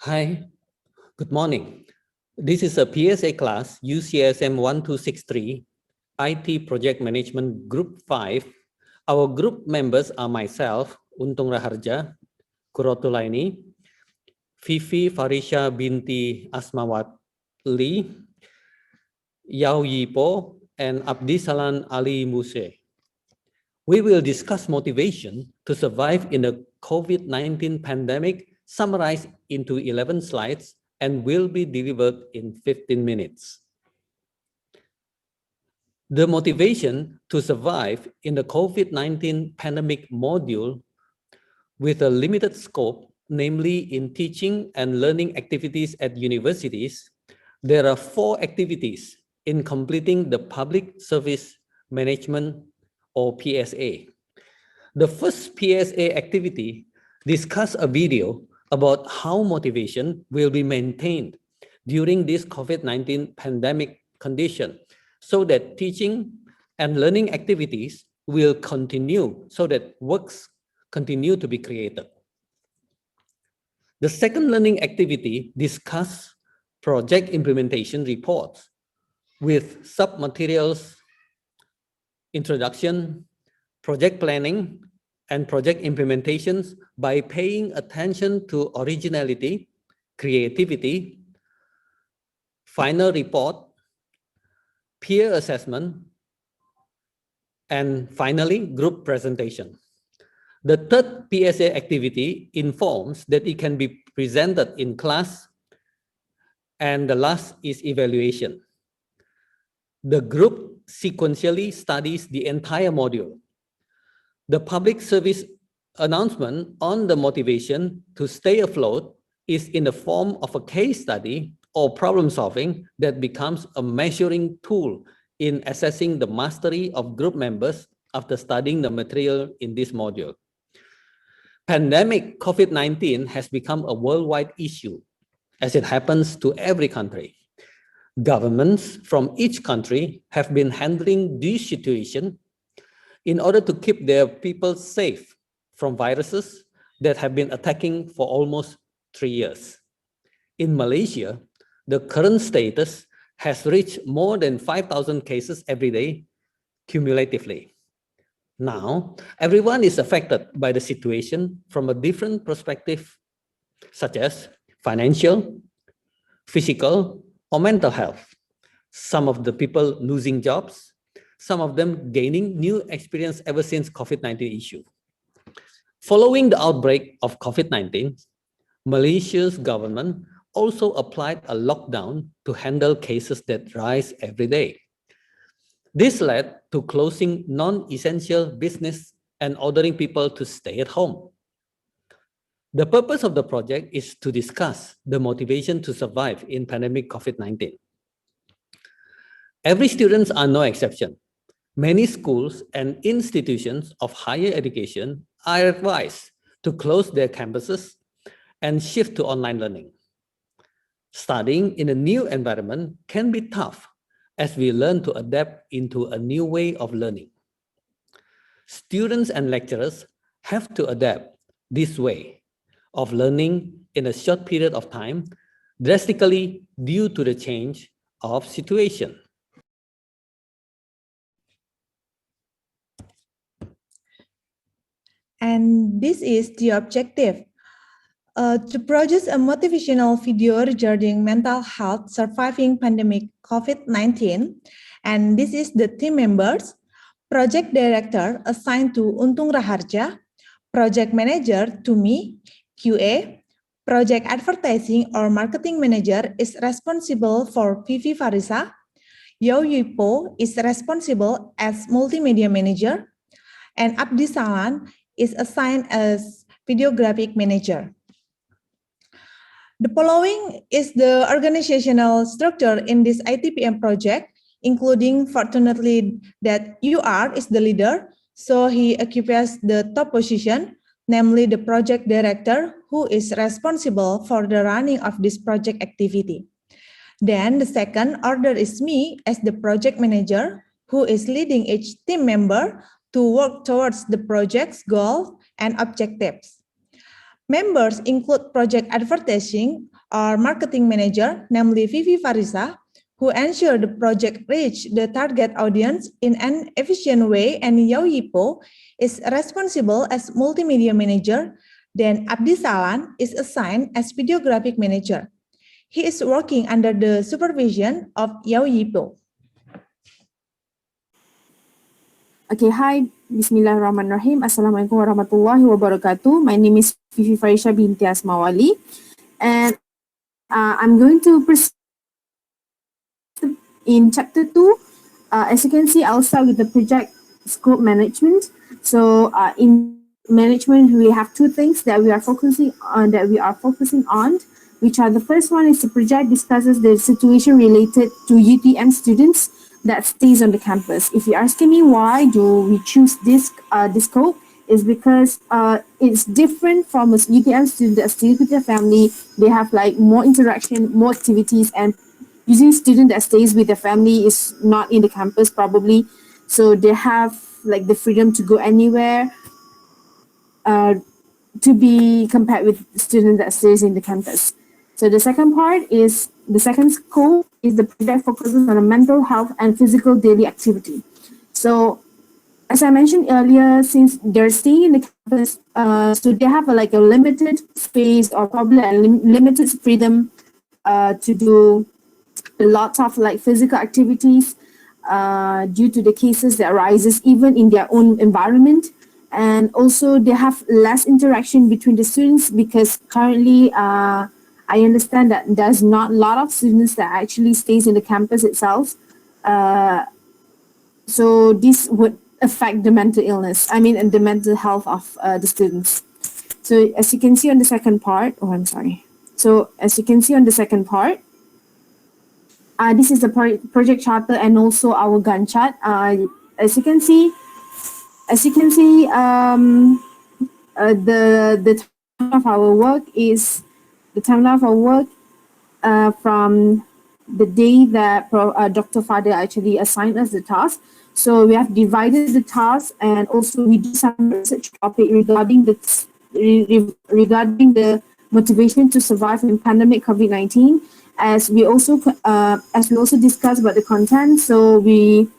Hi, good morning. This is a PSA class, UCSM 1263, IT Project Management Group 5. Our group members are myself, Untung Raharja, Kurotulaini, Fifi Farisha binti Asmawatli, Yao Yipo, and Abdisalan Ali Muse. We will discuss motivation to survive in the COVID-19 pandemic, summarized into 11 slides, and will be delivered in 15 minutes. The motivation to survive in the COVID-19 pandemic module with a limited scope, namely in teaching and learning activities at universities, there are 4 activities in completing the Public Service Management or PSA. The first PSA activity discuss a video about how motivation will be maintained during this COVID-19 pandemic condition so that teaching and learning activities will continue so that works continue to be created. The second learning activity discuss project implementation reports with sub-materials, introduction, project planning, and project implementations by paying attention to originality, creativity, final report, peer assessment, and finally, group presentation. The third PSA activity informs that it can be presented in class, and the last is evaluation. The group sequentially studies the entire module. The public service announcement on the motivation to stay afloat is in the form of a case study or problem solving that becomes a measuring tool in assessing the mastery of group members after studying the material in this module. Pandemic COVID-19 has become a worldwide issue, as it happens to every country. Governments from each country have been handling this situation in order to keep their people safe from viruses that have been attacking for almost 3 years. In Malaysia, the current status has reached more than 5,000 cases every day cumulatively. Now, everyone is affected by the situation from a different perspective, such as financial, physical, or mental health. Some of the people losing jobs, some of them gaining new experience ever since COVID-19 issue. Following the outbreak of COVID-19, Malaysia's government also applied a lockdown to handle cases that rise every day. This led to closing non-essential business and ordering people to stay at home. The purpose of the project is to discuss the motivation to survive in pandemic COVID-19. Every students are no exception. Many schools and institutions of higher education are advised to close their campuses and shift to online learning. Studying in a new environment can be tough as we learn to adapt into a new way of learning. Students and lecturers have to adapt this way of learning in a short period of time, drastically due to the change of situation. And this is the objective, to produce a motivational video regarding mental health surviving pandemic COVID-19. And this is the team members. Project Director assigned to Untung Raharja, Project Manager to me, QA, Project Advertising or Marketing Manager is responsible for Fifi Farisa, Yao Yipo is responsible as Multimedia Manager, and Abdi Salan is assigned as Videographic Manager. The following is the organizational structure in this ITPM project, including fortunately that UR is the leader, so he occupies the top position, namely the project director who is responsible for the running of this project activity. Then the second order is me as the project manager who is leading each team member to work towards the project's goals and objectives. Members include project advertising, our marketing manager, namely Vivi Farisa, who ensured the project reached the target audience in an efficient way, and Yao Yipo is responsible as multimedia manager. Then Abdi Salan is assigned as videographic manager. He is working under the supervision of Yao Yipo. Okay, hi. Bismillahirrahmanirrahim. Assalamualaikum warahmatullahi wabarakatuh. My name is Vivi Farisha binti Asmawali, and I'm going to proceed in chapter 2. As you can see, I'll start with the project scope management. So in management, we have two things that we are focusing on, which are the first one is the project discusses the situation related to UTM students that stays on the campus. If you're asking me why do we choose this scope, is because it's different from a UTM student that stays with their family. They have like more interaction, more activities, and using student that stays with their family is not in the campus probably. So they have like the freedom to go anywhere to be compared with student that stays in the campus. So the second scope is the project focuses on a mental health and physical daily activity. So as I mentioned earlier, since they're staying in the campus, so they have a limited space or probably a limited freedom to do lots of physical activities due to the cases that arises even in their own environment. And also they have less interaction between the students because currently I understand that there's not a lot of students that actually stays in the campus itself. So this would affect the mental illness, and the mental health of the students. So as you can see on the second part, this is the project charter and also our Gantt chart. As you can see, the time of our work is from the day that Dr. Fadil actually assigned us the task. So we have divided the task, and also we do some research topic regarding the motivation to survive in pandemic COVID-19. As we also discussed about the content, so we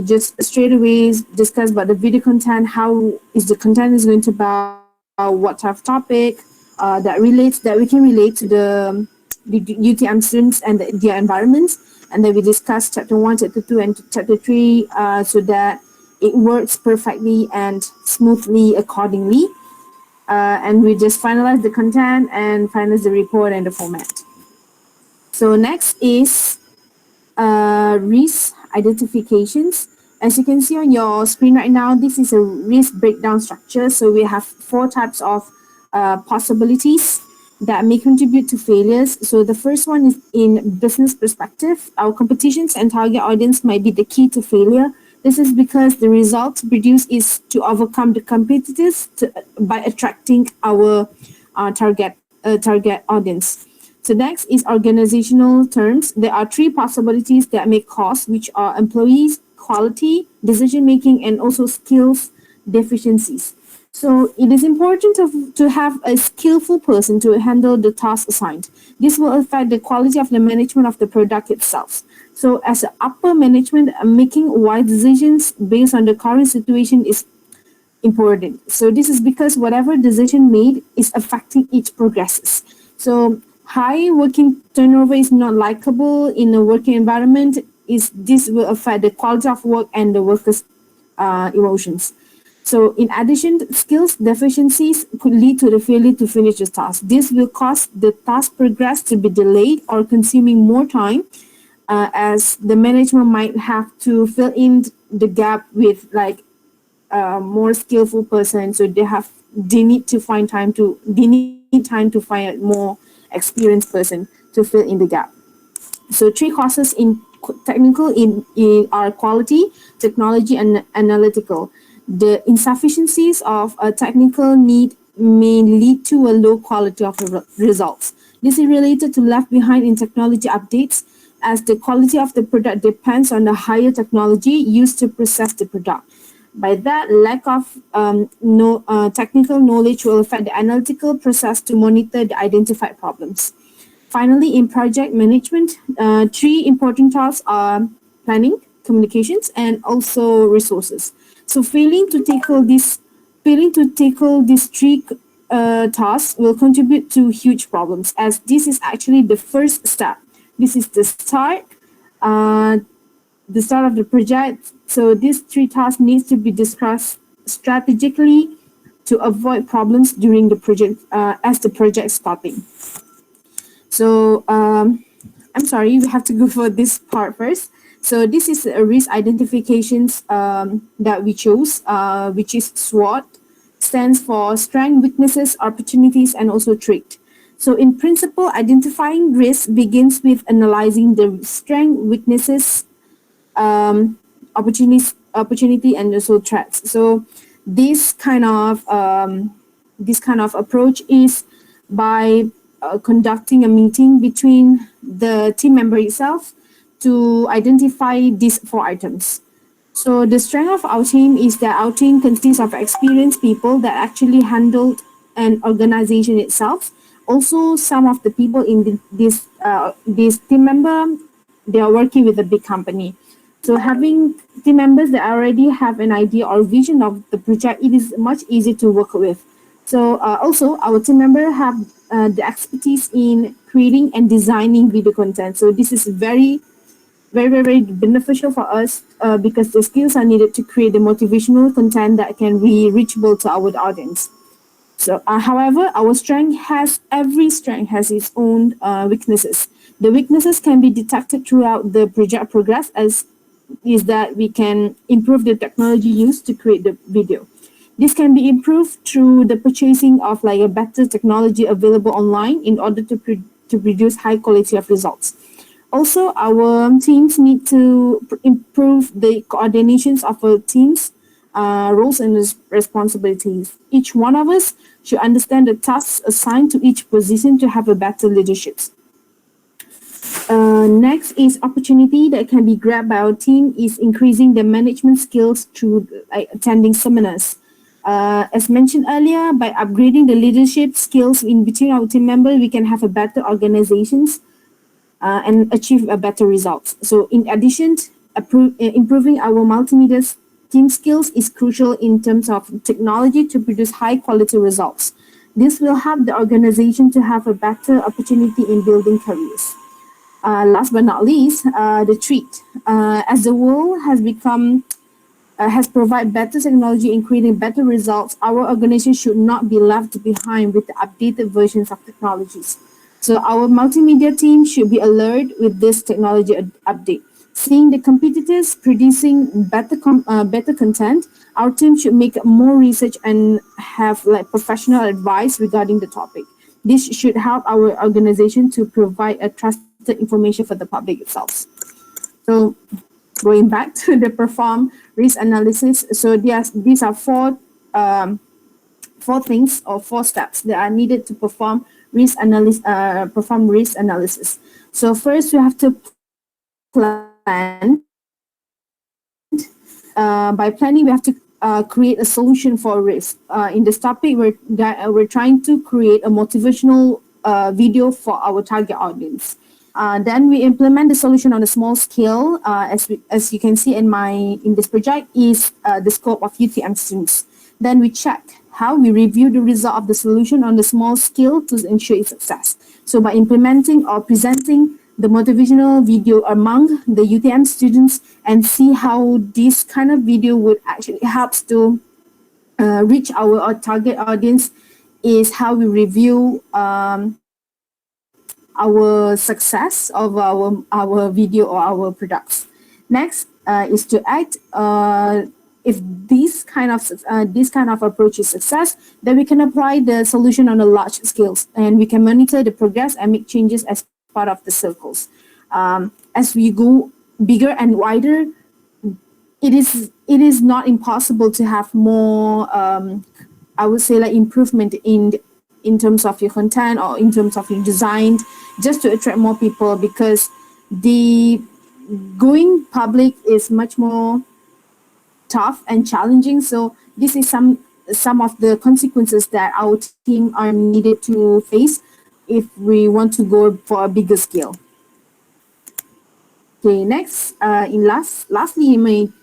just straight away discuss about the video content. How is the content is going to about what type of topic that we can relate to the UTM students and their environments, and then we discuss chapter 1, chapter 2, and chapter 3 so that it works perfectly and smoothly accordingly. And we just finalize the content and finalize the report and the format. So next is risk identifications. As you can see on your screen right now, this is a risk breakdown structure. So we have 4 types of possibilities that may contribute to failures. So the first one is in business perspective. Our competitions and target audience might be the key to failure. This is because the result produced is to overcome the competitors by attracting our target audience. So next is organizational terms. There are 3 possibilities that may cause, which are employees, quality, decision-making, and also skills deficiencies. So it is important to have a skillful person to handle the task assigned. This will affect the quality of the management of the product itself. So as an upper management, making wise decisions based on the current situation is important. So this is because whatever decision made is affecting each progresses. So high working turnover is not likable in a working environment. This will affect the quality of work and the workers' emotions. So in addition, skills deficiencies could lead to the failure to finish the task. This will cause the task progress to be delayed or consuming more time, as the management might have to fill in the gap with more skillful person. So they need time to find a more experienced person to fill in the gap. So 3 courses in technical in are quality, technology, and analytical. The insufficiencies of a technical need may lead to a low quality of results. This is related to left behind in technology updates, as the quality of the product depends on the higher technology used to process the product. By that, lack of technical knowledge will affect the analytical process to monitor the identified problems. Finally, in project management, three important tasks are planning, communications, and also resources. So failing to tackle these three tasks will contribute to huge problems, as this is actually the first step. This is uh, the start of the project. So these three tasks needs to be discussed strategically to avoid problems during the project as the project starting. So I'm sorry, we have to go for this part first. So this is a risk identifications that we chose, which is SWOT, stands for strength, weaknesses, opportunities, and also threat. So in principle, identifying risk begins with analyzing the strength, weaknesses, opportunity, and also threats. So this kind of approach is by conducting a meeting between the team member itself to identify these four items. So the strength of our team is that our team consists of experienced people that actually handled an organization itself. Also, some of the people in this team member, they are working with a big company. So having team members that already have an idea or vision of the project, it is much easier to work with. So also our team member have the expertise in creating and designing video content. So this is very beneficial for us because the skills are needed to create the motivational content that can be reachable to our audience. So, however, every strength has its own weaknesses. The weaknesses can be detected throughout the project progress, as is that we can improve the technology used to create the video. This can be improved through the purchasing of like a better technology available online in order to produce high quality of results. Also, our teams need to improve the coordinations of our teams, roles and responsibilities. Each one of us should understand the tasks assigned to each position to have a better leadership. Next is opportunity that can be grabbed by our team is increasing the management skills through attending seminars. As mentioned earlier, by upgrading the leadership skills in between our team members, we can have a better organizations and achieve a better results. So in addition, improving our multimedia team skills is crucial in terms of technology to produce high quality results. This will help the organization to have a better opportunity in building careers. Last but not least, the treat. As the world has provided better technology in creating better results, our organization should not be left behind with the updated versions of technologies. So our multimedia team should be alert with this technology update. Seeing the competitors producing better content, our team should make more research and have like professional advice regarding the topic. This should help our organization to provide a trusted information for the public itself. So going back to the perform risk analysis, so these are four things or four steps that are needed to perform risk analysis. So first we have to plan. By planning, we have to create a solution for risk. In this topic, we're trying to create a motivational video for our target audience. Then we implement the solution on a small scale. As you can see in this project is the scope of UTM students. Then we check how we review the result of the solution on the small scale to ensure its success. So by implementing or presenting the motivational video among the UTM students and see how this kind of video would actually helps to reach our target audience is how we review our success of our video or our products. Next is to act. If this kind of approach is success, then we can apply the solution on a large scale, and we can monitor the progress and make changes as part of the circles. As we go bigger and wider, it is not impossible to have more. I would say like improvement in terms of your content or in terms of your design, just to attract more people, because the going public is much more tough and challenging. So this is some of the consequences that our team are needed to face if we want to go for a bigger scale. Okay, next, lastly,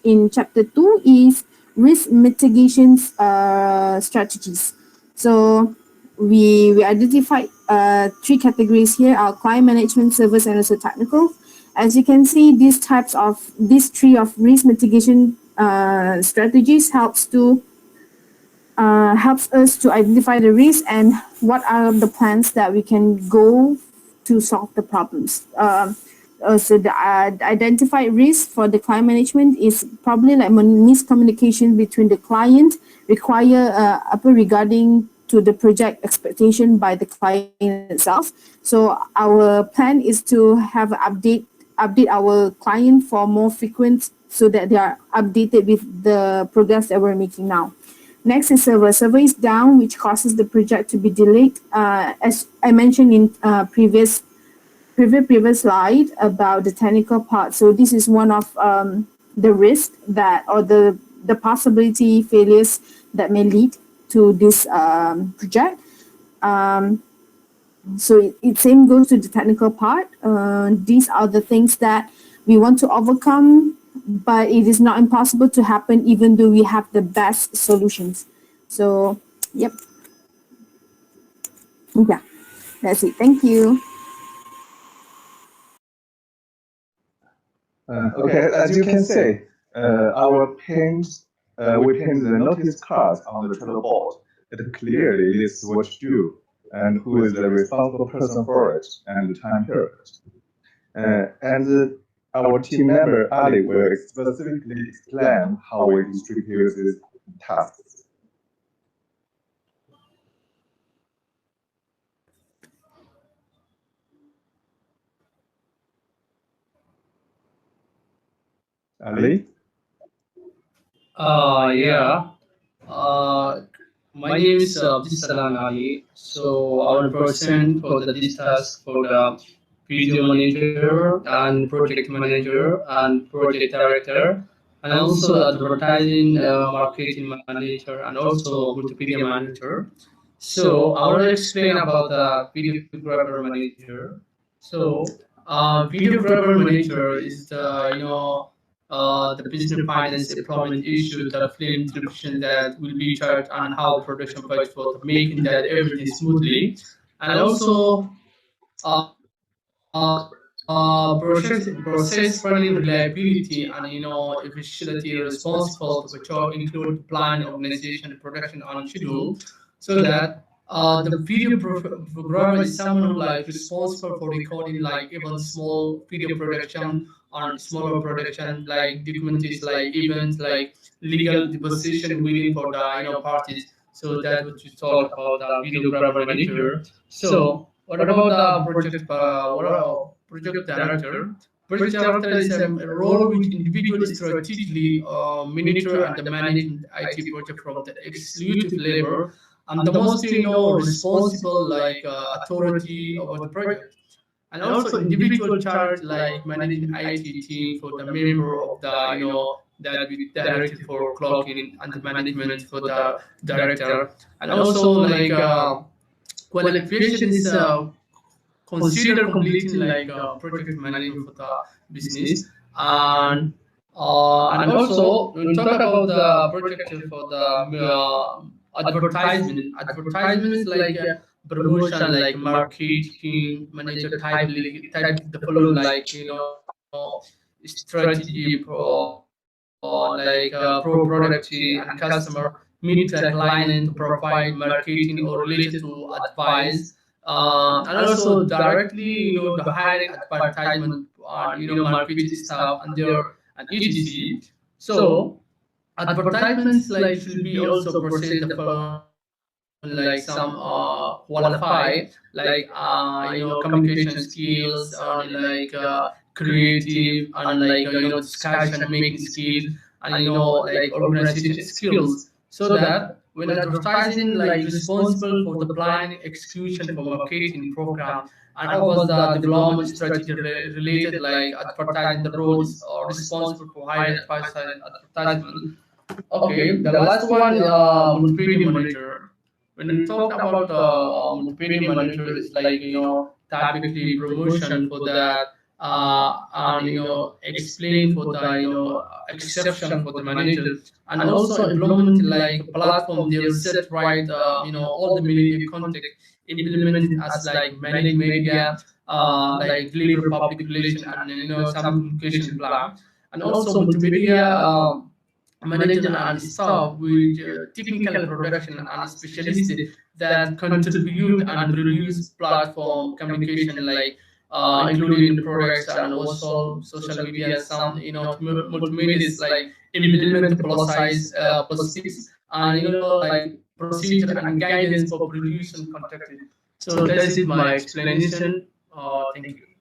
in chapter 2 is risk mitigation strategies. So we identified 3 categories here: our client management, service, and also technical. As you can see, these 3 of risk mitigation strategies helps us to identify the risk and what are the plans that we can go to solve the problems. So the identified risk for the client management is probably like miscommunication between the client regarding to the project expectation by the client itself. So our plan is to have update our client for more frequent so that they are updated with the progress that we're making now. Next is server. Server is down, which causes the project to be delayed. As I mentioned in previous slide about the technical part. So this is one of the risk that or the possibility failures that may lead to this project. So it same goes to the technical part. These are the things that we want to overcome, but it is not impossible to happen even though we have the best solutions. So, yep. Yeah, that's it. Thank you. Okay, as you can see, we paint the notice cards on the Trello board. It clearly lists what to do and who is the responsible person for it and the time period. Our team member Ali will specifically explain how we distribute these tasks. Ali? Yeah. Uh, my name is Abdisalan Ali. So I will present for this task for the video manager and project manager and project director and also the advertising marketing manager and also multimedia manager. So I will explain about the videographer manager. So videographer manager is the business finance employment issue, the film distribution that will be charged and how the production budget for the making that everything smoothly, and also process running reliability and efficiency responsible to which all include planning, organization, production on schedule, so that the programmer is someone who like responsible for recording like even small video production on smaller production like documentaries like events like legal deposition waiting for the parties. So that what you talk about the videographer manager. So what about the project director? Project director is a role which individual strategically monitor and manage IT project from the executive level and the most responsible like authority over the project. And also individual charge like managing IT team for the member of the that we directed for clocking and the management for the director. And also like qualification is consider completing like project management for the business. And also we talk about the project for the advertisements like promotion like marketing manager type the following like strategy like pro productivity and customer meet the client to provide marketing or related to advice, and also directly the hiring advertisement on marketing staff and their and etc. So advertisements like should be also present the following like some qualify like communication skills and like creative and like discussion making skills and like organization skills, so that when advertising like responsible for the planning execution for marketing program and over the development strategy related like advertising the roles are responsible for higher advertisement. Okay, the last one multimedia manager. when we talk about multimedia manager, it's like typically promotion for that, and explain for the exception for the manager, and also implement like a platform they'll set right, all the media content implemented as like managed media, like deliver public relation and some communication plan, and also multimedia manager and staff with technical production and specialists that contribute and produce platform communication, like including the products and also social media and some multimedia like implement plus size plus tips and like procedure and guidance for producing content. So that's it my explanation. Thank you.